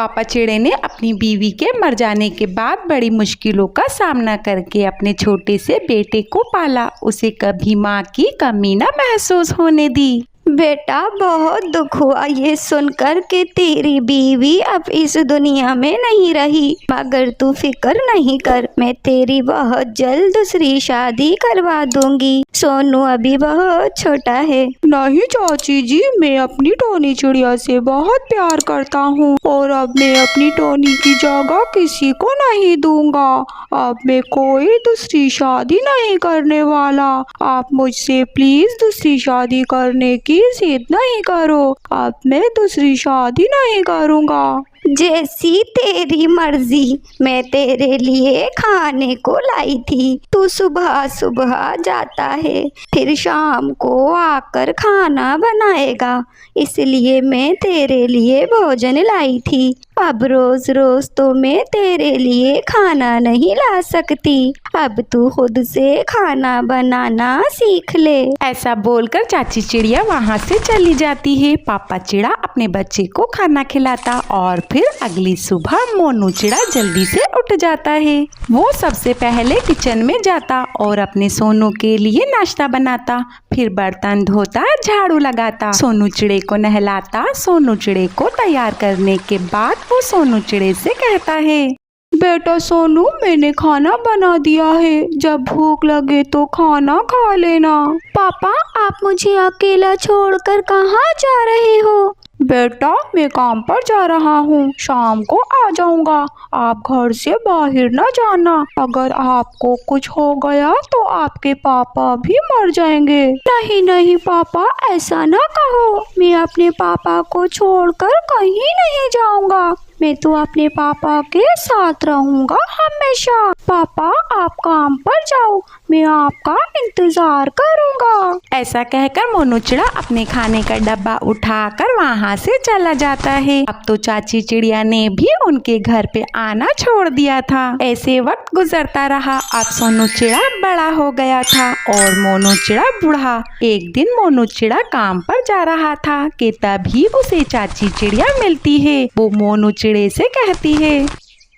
पापा चिड़े ने अपनी बीवी के मर जाने के बाद बड़ी मुश्किलों का सामना करके अपने छोटे से बेटे को पाला। उसे कभी माँ की कमी न महसूस होने दी। बेटा, बहुत दुख हुआ ये सुनकर कि तेरी बीवी अब इस दुनिया में नहीं रही, मगर तू फिक्र नहीं कर, मैं तेरी बहुत जल्द दूसरी शादी करवा दूंगी। सोनू अभी बहुत छोटा है। नहीं चाची जी, मैं अपनी टोनी चिड़िया से बहुत प्यार करता हूँ और अब मैं अपनी टोनी की जगह किसी को नहीं दूंगा। अब मैं कोई दूसरी शादी नहीं करने वाला। आप मुझसे प्लीज दूसरी शादी करने की जिद नहीं करो। अब मैं दूसरी शादी नहीं करूँगा। जैसी तेरी मर्जी। मैं तेरे लिए खाने को लाई थी। तू सुबह सुबह जाता है, फिर शाम को आकर खाना बनाएगा, इसलिए मैं तेरे लिए भोजन लाई थी। अब रोज रोज तो मैं तेरे लिए खाना नहीं ला सकती। अब तू खुद से खाना बनाना सीख ले। ऐसा बोलकर चाची चिड़िया वहाँ से चली जाती है। पापा चिड़ा अपने बच्चे को खाना खिलाता और फिर अगली सुबह मोनू चिड़ा जल्दी से उठ जाता है। वो सबसे पहले किचन में जाता और अपने सोनू के लिए नाश्ता बनाता, फिर बर्तन धोता, झाड़ू लगाता, सोनू चिड़े को नहलाता। सोनू चिड़े को तैयार करने के बाद वो सोनू चिड़े से कहता है, बेटा सोनू, मैंने खाना बना दिया है, जब भूख लगे तो खाना खा लेना। पापा, आप मुझे अकेला छोड़कर कहाँ जा रहे हो? बेटा, मैं काम पर जा रहा हूँ, शाम को आ जाऊँगा। आप घर से बाहर न जाना, अगर आपको कुछ हो गया तो आपके पापा भी मर जाएंगे। नहीं नहीं पापा, ऐसा ना कहो, मैं अपने पापा को छोड़कर कहीं नहीं जाऊँगा। मैं तो अपने पापा के साथ रहूँगा हमेशा। पापा, आप काम पर जाओ, मैं आपका इंतजार करूँगा। ऐसा कहकर मोनू चिड़ा अपने खाने का डब्बा उठाकर वहाँ से चला जाता है। अब तो चाची चिड़िया ने भी उनके घर पे आना छोड़ दिया था। ऐसे वक्त गुजरता रहा। अब सोनू चिड़ा बड़ा हो गया था और मोनू चिड़ा बूढ़ा। एक दिन मोनू चिड़ा काम पर जा रहा था कि तभी उसे चाची चिड़िया मिलती है। वो मोनू चिड़े से कहती है,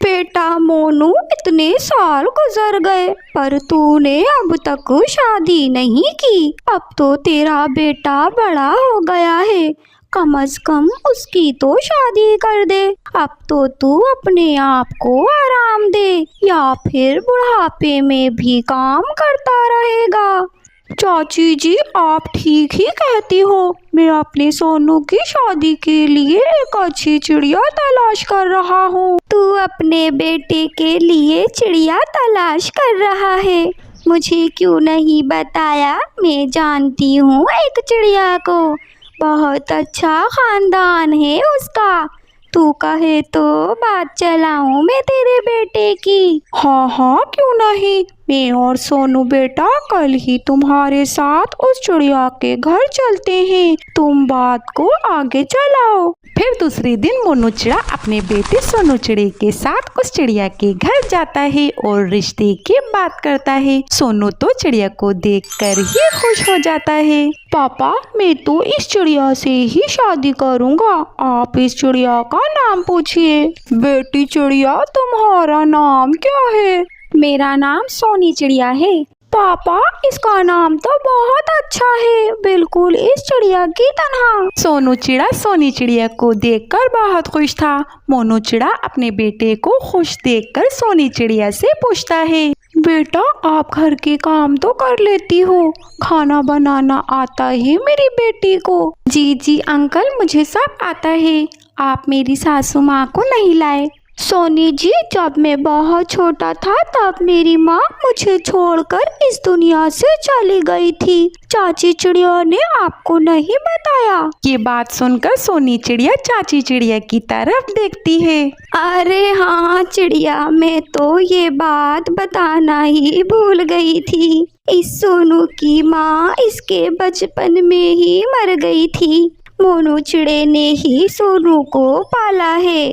बेटा मोनू, इतने साल गुजर गए पर तूने अब तक शादी नहीं की। अब तो तेरा बेटा बड़ा हो गया है, कम से कम उसकी तो शादी कर दे। अब तो तू अपने आप को आराम दे, या फिर बुढ़ापे में भी काम करता रहेगा। चाची जी, आप ठीक ही कहती हो। मैं अपने सोनू की शादी के लिए एक अच्छी चिड़िया तलाश कर रहा हूँ। तू अपने बेटे के लिए चिड़िया तलाश कर रहा है? मुझे क्यों नहीं बताया? मैं जानती हूँ एक चिड़िया को, बहुत अच्छा खानदान है उसका। तू कहे तो बात चलाऊं मैं तेरे बेटे की। हाँ हाँ, क्यों नहीं। मैं और सोनू बेटा कल ही तुम्हारे साथ उस चिड़िया के घर चलते हैं। तुम बात को आगे चलाओ। फिर दूसरे दिन मोनू चिड़ा अपने बेटे सोनू चिड़े के साथ उस चिड़िया के घर जाता है और रिश्ते की बात करता है। सोनू तो चिड़िया को देखकर ही खुश हो जाता है। पापा, मैं तो इस चिड़िया से ही शादी करूँगा। आप इस चिड़िया का नाम पूछिए। बेटी चिड़िया, तुम्हारा नाम क्या है? मेरा नाम सोनी चिड़िया है। पापा, इसका नाम तो बहुत अच्छा है, बिल्कुल इस चिड़िया की तरह। सोनू चिड़ा सोनी चिड़िया को देखकर बहुत खुश था। मोनू चिड़ा अपने बेटे को खुश देखकर सोनी चिड़िया से पूछता है, बेटा, आप घर के काम तो कर लेती हो, खाना बनाना आता है मेरी बेटी को? जी जी अंकल, मुझे सब आता है। आप मेरी सासू माँ को नहीं लाए? सोनी जी, जब मैं बहुत छोटा था तब मेरी माँ मुझे छोड़कर इस दुनिया से चली गई थी। चाची चिड़िया ने आपको नहीं बताया? ये बात सुनकर सोनी चिड़िया चाची चिड़िया की तरफ देखती है। अरे हाँ चिड़िया, मैं तो ये बात बताना ही भूल गई थी। इस सोनू की माँ इसके बचपन में ही मर गई थी। मोनू चिड़े ने ही सोनू को पाला है।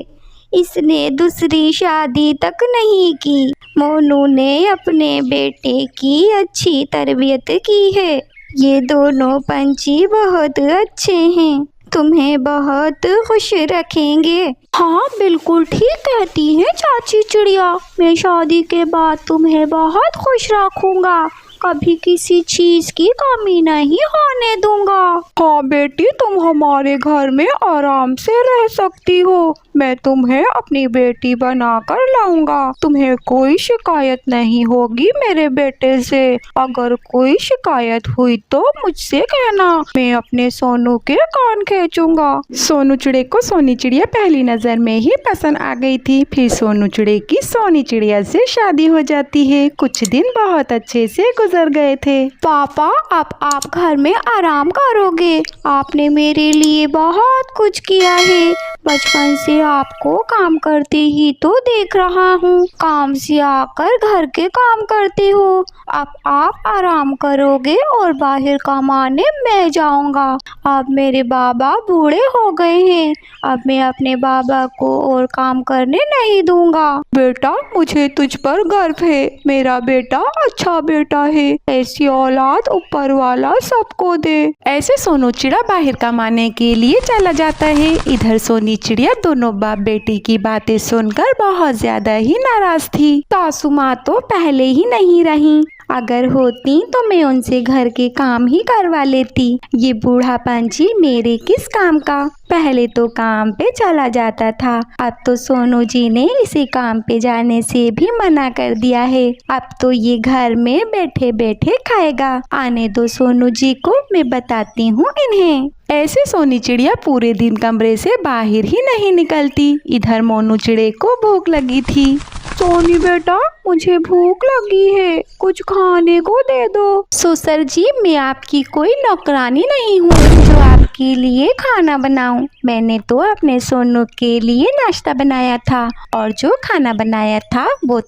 इसने दूसरी शादी तक नहीं की। मोनू ने अपने बेटे की अच्छी तरबियत की है। ये दोनों पंछी बहुत अच्छे हैं, तुम्हें बहुत खुश रखेंगे। हाँ बिल्कुल ठीक कहती है चाची चिड़िया। मैं शादी के बाद तुम्हें बहुत खुश रखूंगा, कभी किसी चीज की कमी नहीं होने दूंगा। हाँ बेटी, तुम हमारे घर में आराम से रह सकती हो। मैं तुम्हें अपनी बेटी बनाकर लाऊंगा। तुम्हें कोई शिकायत नहीं होगी मेरे बेटे से। अगर कोई शिकायत हुई तो मुझसे कहना, मैं अपने सोनू के कान खींचूंगा। सोनू चिड़े को सोनी चिड़िया पहली नजर में ही पसंद आ गई थी। फिर सोनू चिड़े की सोनी चिड़िया से शादी हो जाती है। कुछ दिन बहुत अच्छे से गुजर गए थे। पापा अब आप घर में आराम करोगे। आपने मेरे लिए बहुत कुछ किया है। बचपन से आपको काम करते ही तो देख रहा हूँ। काम से आकर घर के काम करते हो। अब आप आराम करोगे और बाहर कमाने मैं जाऊंगा। अब मेरे बाबा बूढ़े हो गए हैं। अब मैं अपने बाबा को और काम करने नहीं दूंगा। बेटा, मुझे तुझ पर गर्व है। मेरा बेटा अच्छा बेटा है। ऐसी औलाद ऊपर वाला सबको दे। ऐसे सोनू चिड़ा बाहर कमाने के लिए चला जाता है। इधर सोनी चिड़िया दोनों बाप बेटी की बातें सुनकर बहुत ज्यादा ही नाराज थी। सासू माँ तो पहले ही नहीं रही। अगर होती तो मैं उनसे घर के काम ही करवा लेती। ये बूढ़ा पंछी मेरे किस काम का। पहले तो काम पे चला जाता था, अब तो सोनू जी ने इसे काम पे जाने से भी मना कर दिया है। अब तो ये घर में बैठे बैठे खाएगा। आने दो सोनू जी को, मैं बताती हूँ इन्हें। ऐसे सोनी चिड़िया पूरे दिन कमरे से बाहर ही नहीं निकलती। इधर मोनू चिड़े को भूख लगी थी। सोनी बेटा, मुझे भूख लगी है, कुछ खाने को दे दो। ससुर जी, मैं आपकी कोई नौकरानी नहीं हूँ जो आपके लिए खाना बनाऊं। मैंने तो अपने सोनू के लिए नाश्ता बनाया था, और जो खाना बनाया था वो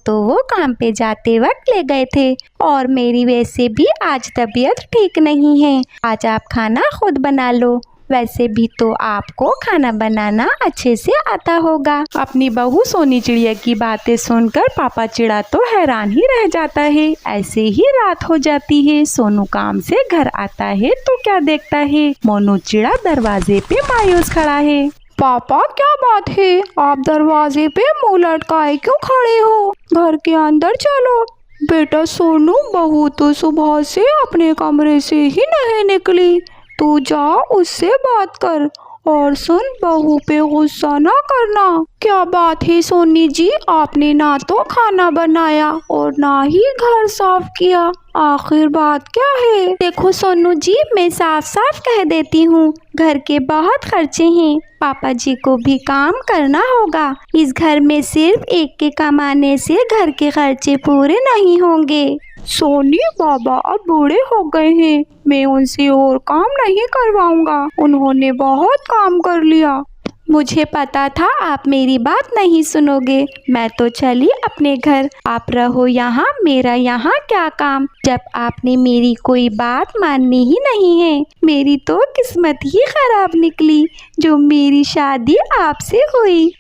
काम पे जाते वक्त ले गए थे। और मेरी वैसे भी आज तबीयत ठीक नहीं है। आज आप खाना खुद बना लो। वैसे भी तो आपको खाना बनाना अच्छे से आता होगा। अपनी बहू सोनी चिड़िया की बातें सुनकर पापा चिड़ा तो हैरान ही रह जाता है। ऐसे ही रात हो जाती है। सोनू काम से घर आता है तो क्या देखता है, मोनू चिड़ा दरवाजे पे मायूस खड़ा है। पापा, क्या बात है? आप दरवाजे पे मुंह लटकाए क्यों खड़े हो? घर के अंदर चलो। बेटा सोनू, बहू तो सुबह से अपने कमरे से ही नहीं निकली। तू जा उससे बात कर। और सुन, बहू पे गुस्सा ना करना। क्या बात है सोनी जी, आपने ना तो खाना बनाया और ना ही घर साफ किया। आखिर बात क्या है? देखो सोनू जी, मैं साफ साफ कह देती हूँ, घर के बहुत खर्चे हैं। पापा जी को भी काम करना होगा। इस घर में सिर्फ एक के कमाने से घर के खर्चे पूरे नहीं होंगे। सोनी, बाबा अब बूढ़े हो गए हैं। मैं उनसे और काम नहीं करवाऊंगा। उन्होंने बहुत काम कर लिया। मुझे पता था आप मेरी बात नहीं सुनोगे। मैं तो चली अपने घर। आप रहो यहाँ, मेरा यहाँ क्या काम, जब आपने मेरी कोई बात माननी ही नहीं है। मेरी तो किस्मत ही खराब निकली जो मेरी शादी आपसे हुई।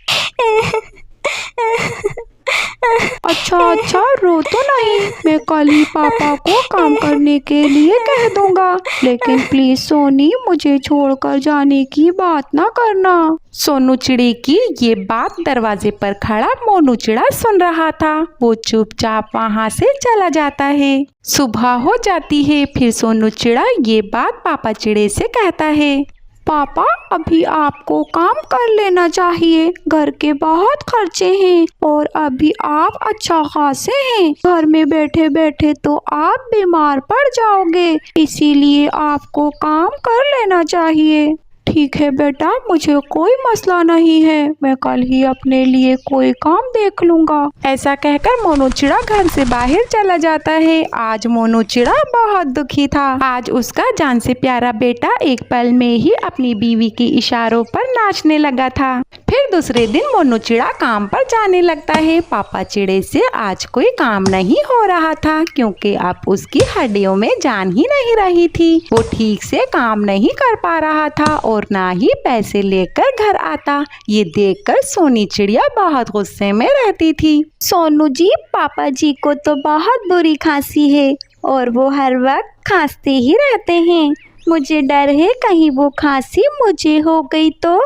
अच्छा, रो तो नहीं। मैं कल ही पापा को काम करने के लिए कह दूंगा। लेकिन प्लीज सोनी, मुझे छोड़कर जाने की बात ना करना। सोनू चिड़ी की ये बात दरवाजे पर खड़ा मोनू चिड़ा सुन रहा था। वो चुपचाप वहाँ से चला जाता है। सुबह हो जाती है। फिर सोनू चिड़ा ये बात पापा चिड़े से कहता है। पापा, अभी आपको काम कर लेना चाहिए। घर के बहुत खर्चे हैं और अभी आप अच्छा खासे हैं। घर में बैठे बैठे तो आप बीमार पड़ जाओगे, इसीलिए आपको काम कर लेना चाहिए। ठीक है बेटा, मुझे कोई मसला नहीं है। मैं कल ही अपने लिए कोई काम देख लूँगा। ऐसा कहकर मोनू चिड़ा घर से बाहर चला जाता है। आज मोनू चिड़ा बहुत दुखी था। आज उसका जान से प्यारा बेटा एक पल में ही अपनी बीवी के इशारों पर नाचने लगा था। फिर दूसरे दिन मोनू चिड़ा काम पर जाने लगता है। पापा चिड़े से आज कोई काम नहीं हो रहा था, क्योंकि अब उसकी हड्डियों में जान ही नहीं रही थी। वो ठीक से काम नहीं कर पा रहा था और ना ही पैसे लेकर घर आता। ये देखकर सोनी चिड़िया बहुत गुस्से में रहती थी। सोनू जी, पापा जी को तो बहुत बुरी खांसी है और वो हर वक्त खांसते ही रहते हैं। मुझे डर है कहीं वो खांसी मुझे हो गई तो।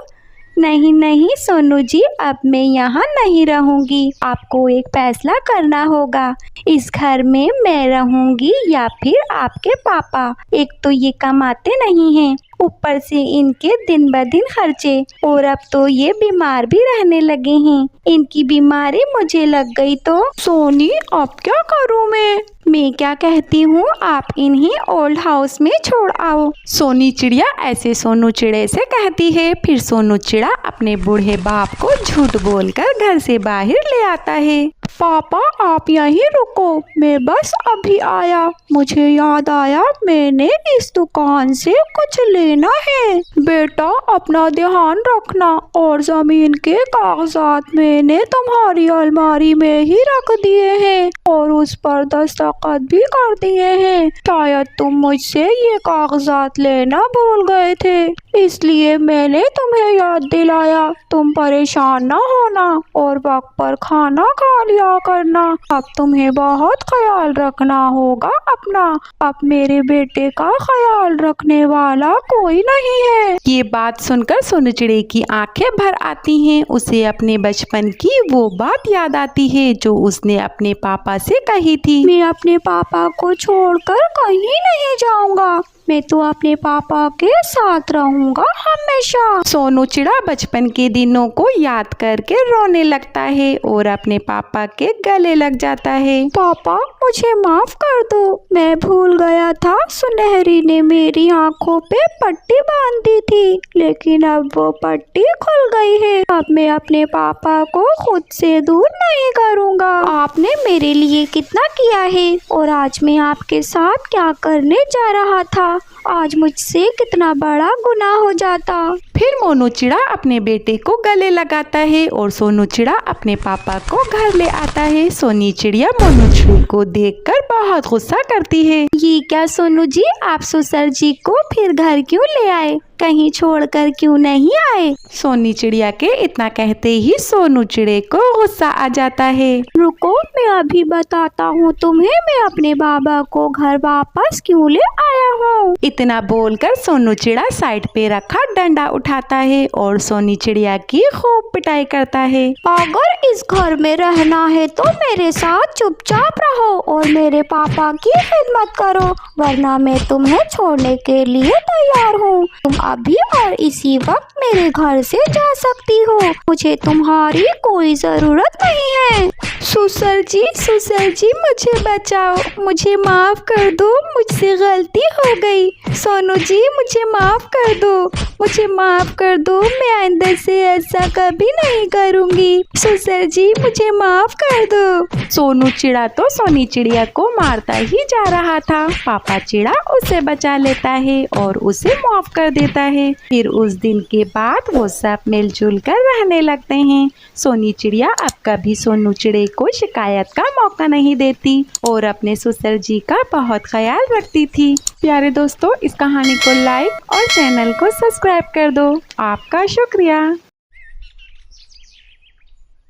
नहीं नहीं सोनू जी, अब मैं यहाँ नहीं रहूँगी। आपको एक फैसला करना होगा, इस घर में मैं रहूँगी या फिर आपके पापा। एक तो ये कमाते नहीं हैं, ऊपर से इनके दिन ब दिन खर्चे, और अब तो ये बीमार भी रहने लगे हैं। इनकी बीमारी मुझे लग गई तो सोनी अब क्या करूँ मैं क्या कहती हूँ, आप इन्हीं ओल्ड हाउस में छोड़ आओ। सोनी चिड़िया ऐसे सोनू चिड़े से कहती है। फिर सोनू चिड़ा अपने बूढ़े बाप को झूठ बोलकर घर से बाहर ले आता है। पापा आप यहीं रुको, मैं बस अभी आया। मुझे याद आया मैंने इस दुकान से कुछ लेना है। बेटा अपना ध्यान रखना, और जमीन के कागजात मैंने तुम्हारी अलमारी में ही रख दिए हैं और उस पर दस्तखत भी कर दिए हैं। शायद तुम मुझसे ये कागजात लेना भूल गए थे, इसलिए मैंने तुम्हें याद दिलाया। तुम परेशान ना होना और वक्त पर खाना खा लिया करना। अब तुम्हें बहुत ख्याल रखना होगा अपना। अब मेरे बेटे का ख्याल रखने वाला कोई नहीं है। ये बात सुनकर सोनू चिड़े की आंखें भर आती हैं। उसे अपने बचपन की वो बात याद आती है जो उसने अपने पापा से कही थी। मैं अपने पापा को छोड़कर कहीं नहीं जाऊंगा, मैं तो अपने पापा के साथ रहूंगा हमेशा। सोनू चिड़ा बचपन के दिनों को याद करके रोने लगता है और अपने पापा के गले लग जाता है। पापा मुझे माफ कर दो, मैं भूल गया था सुनहरी ने मेरी आंखों पे पट्टी बांध दी थी, लेकिन अब वो पट्टी खुल गई है। अब मैं अपने पापा को खुद से दूर नहीं करूँगा। आपने मेरे लिए कितना किया है और आज मैं आपके साथ क्या करने जा रहा था। आज मुझसे कितना बड़ा गुनाह हो जाता। फिर मोनू चिड़ा अपने बेटे को गले लगाता है और सोनू चिड़ा अपने पापा को घर ले आता है। सोनी चिड़िया मोनू चिड़े को देखकर बहुत गुस्सा करती है। ये क्या सोनू जी, आप ससुर जी को फिर घर क्यों ले आए, कहीं छोड़कर क्यों नहीं आए। सोनी चिड़िया के इतना कहते ही सोनू चिड़े को गुस्सा आ जाता है। रुको मैं अभी बताता हूँ तुम्हें, मैं अपने बाबा को घर वापस क्यों ले आया हूँ। इतना बोलकर सोनू चिड़ा साइड पे रखा डंडा उठाता है और सोनी चिड़िया की खूब पिटाई करता है। अगर इस घर में रहना है तो मेरे साथ चुपचाप रहो और मेरे पापा की खिदमत करो, वरना मैं तुम्हें छोड़ने के लिए तैयार हूँ। तुम अभी और इसी वक्त मेरे घर से जा सकती हो, मुझे तुम्हारी कोई जरूरत नहीं है। ससुर जी मुझे बचाओ, मुझे माफ कर दो, मुझसे गलती हो गई। सोनू जी मुझे माफ कर दो, मुझे माफ कर दो, मैं आइंदा से ऐसा कभी नहीं करूँगी। ससुर जी मुझे माफ कर दो। सोनू चिड़ा तो सोनी चिड़िया को मारता ही जा रहा था। पापा चिड़ा उसे बचा लेता है और उसे माफ कर देता है। फिर उस दिन के बाद वो सब मिलजुल कर रहने लगते हैं। सोनी चिड़िया अब कभी सोनू चिड़े को शिकायत का मौका नहीं देती और अपने ससुर जी का बहुत ख्याल रखती थी। प्यारे दोस्तों, इस कहानी को लाइक और चैनल को सब्सक्राइब कर दो। आपका शुक्रिया।